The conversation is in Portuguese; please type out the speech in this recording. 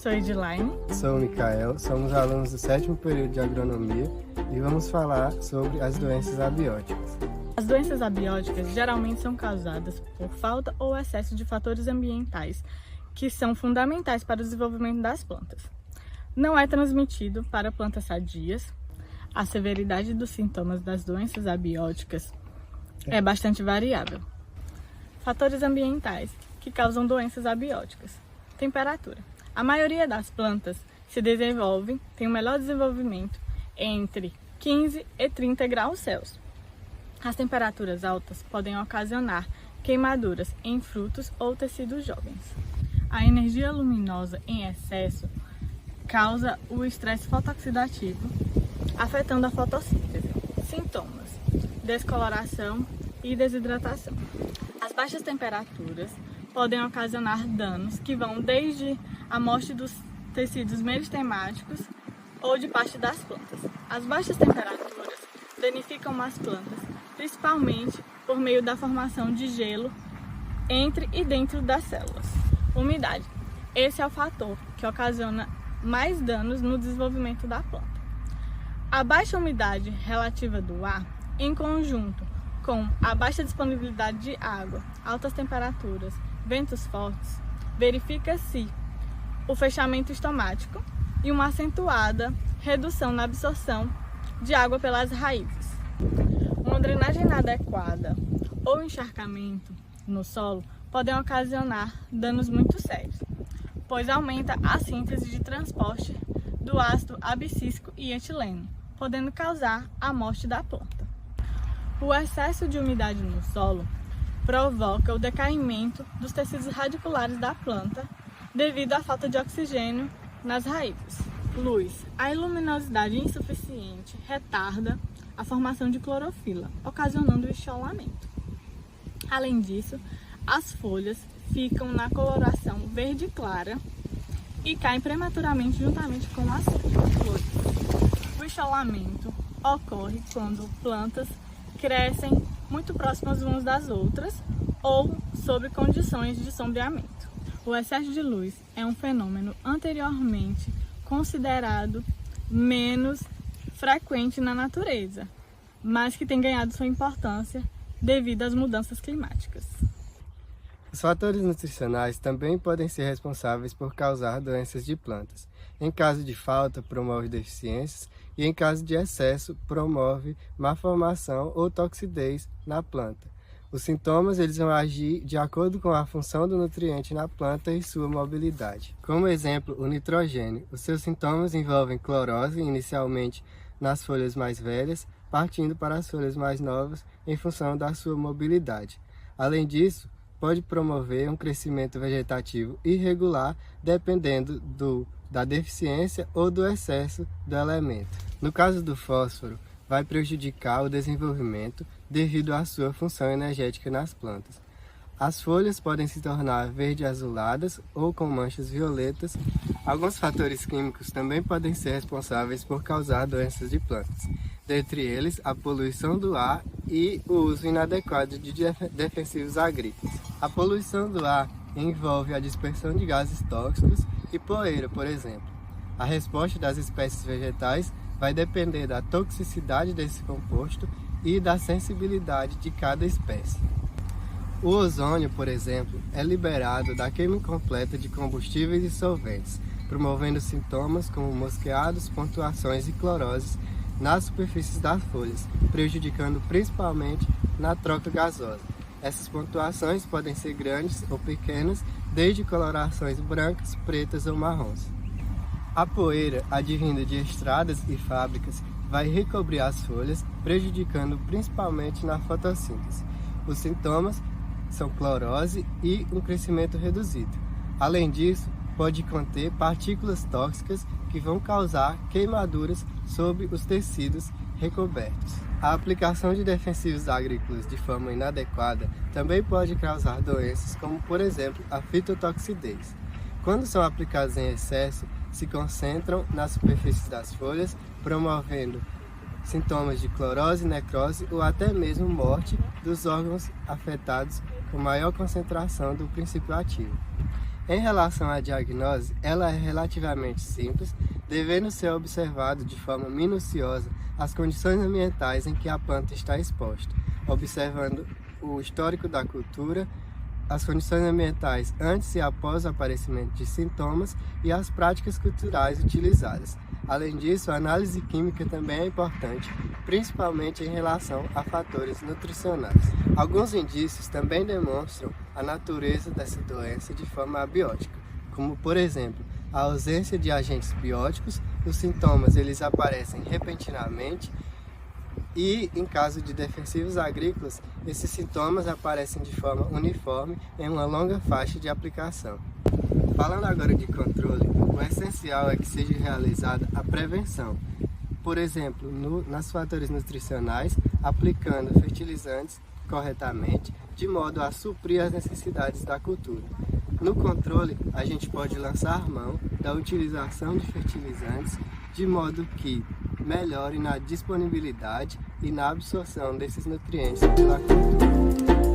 Sou Edilaine. Sou o Mikael, somos alunos do 7º período de agronomia e vamos falar sobre as doenças abióticas. As doenças abióticas geralmente são causadas por falta ou excesso de fatores ambientais que são fundamentais para o desenvolvimento das plantas. Não é transmitido para plantas sadias. A severidade dos sintomas das doenças abióticas é bastante variável. Fatores ambientais que causam doenças abióticas. Temperatura. A maioria das plantas tem um melhor desenvolvimento entre 15 e 30 graus Celsius. As temperaturas altas podem ocasionar queimaduras em frutos ou tecidos jovens. A energia luminosa em excesso causa o estresse fotoxidativo, afetando a fotossíntese. Sintomas: descoloração e desidratação. As baixas temperaturas podem ocasionar danos que vão desde a morte dos tecidos meritemáticos ou de parte das plantas. As baixas temperaturas danificam as plantas, principalmente por meio da formação de gelo entre e dentro das células. Umidade. Esse é o fator que ocasiona mais danos no desenvolvimento da planta. A baixa umidade relativa do ar, em conjunto com a baixa disponibilidade de água, altas temperaturas, ventos fortes, verifica-se o fechamento estomático e uma acentuada redução na absorção de água pelas raízes. Uma drenagem inadequada ou encharcamento no solo podem ocasionar danos muito sérios, pois aumenta a síntese de transporte do ácido abscísico e etileno, podendo causar a morte da planta. O excesso de umidade no solo provoca o decaimento dos tecidos radiculares da planta devido à falta de oxigênio nas raízes. Luz. A luminosidade insuficiente retarda a formação de clorofila, ocasionando o enxolamento. Além disso, as folhas ficam na coloração verde clara e caem prematuramente juntamente com as flores. O enxolamento ocorre quando plantas crescem muito próximas umas das outras ou sob condições de sombreamento. O excesso de luz é um fenômeno anteriormente considerado menos frequente na natureza, mas que tem ganhado sua importância devido às mudanças climáticas. Os fatores nutricionais também podem ser responsáveis por causar doenças de plantas. Em caso de falta, promove deficiências e em caso de excesso, promove má formação ou toxidez na planta. Os sintomas vão agir de acordo com a função do nutriente na planta e sua mobilidade. Como exemplo, o nitrogênio. Os seus sintomas envolvem clorose, inicialmente nas folhas mais velhas, partindo para as folhas mais novas em função da sua mobilidade. Além disso, pode promover um crescimento vegetativo irregular, dependendo da deficiência ou do excesso do elemento. No caso do fósforo, vai prejudicar o desenvolvimento devido à sua função energética nas plantas. As folhas podem se tornar verde-azuladas ou com manchas violetas. Alguns fatores químicos também podem ser responsáveis por causar doenças de plantas, dentre eles a poluição do ar e o uso inadequado de defensivos agrícolas. A poluição do ar envolve a dispersão de gases tóxicos e poeira, por exemplo. A resposta das espécies vegetais vai depender da toxicidade desse composto e da sensibilidade de cada espécie. O ozônio, por exemplo, é liberado da queima incompleta de combustíveis e solventes, promovendo sintomas como mosqueados, pontuações e cloroses nas superfícies das folhas, prejudicando principalmente na troca gasosa. Essas pontuações podem ser grandes ou pequenas, desde colorações brancas, pretas ou marrons. A poeira, advinda de estradas e fábricas, vai recobrir as folhas, prejudicando principalmente na fotossíntese. Os sintomas são clorose e um crescimento reduzido. Além disso, pode conter partículas tóxicas que vão causar queimaduras sobre os tecidos recobertos. A aplicação de defensivos agrícolas de forma inadequada também pode causar doenças como, por exemplo, a fitotoxidez. Quando são aplicados em excesso, se concentram nas superfícies das folhas, promovendo sintomas de clorose, necrose ou até mesmo morte dos órgãos afetados com maior concentração do princípio ativo. Em relação à diagnose, ela é relativamente simples, devendo ser observado de forma minuciosa as condições ambientais em que a planta está exposta, observando o histórico da cultura, as condições ambientais antes e após o aparecimento de sintomas e as práticas culturais utilizadas. Além disso, a análise química também é importante, principalmente em relação a fatores nutricionais. Alguns indícios também demonstram a natureza dessa doença de forma abiótica, como, por exemplo, a ausência de agentes bióticos, os sintomas eles aparecem repentinamente e, em caso de defensivos agrícolas, esses sintomas aparecem de forma uniforme em uma longa faixa de aplicação. Falando agora de controle, o essencial é que seja realizada a prevenção. Por exemplo, nos fatores nutricionais, aplicando fertilizantes corretamente, de modo a suprir as necessidades da cultura. No controle, a gente pode lançar mão da utilização de fertilizantes, de modo que melhore na disponibilidade e na absorção desses nutrientes pela cultura.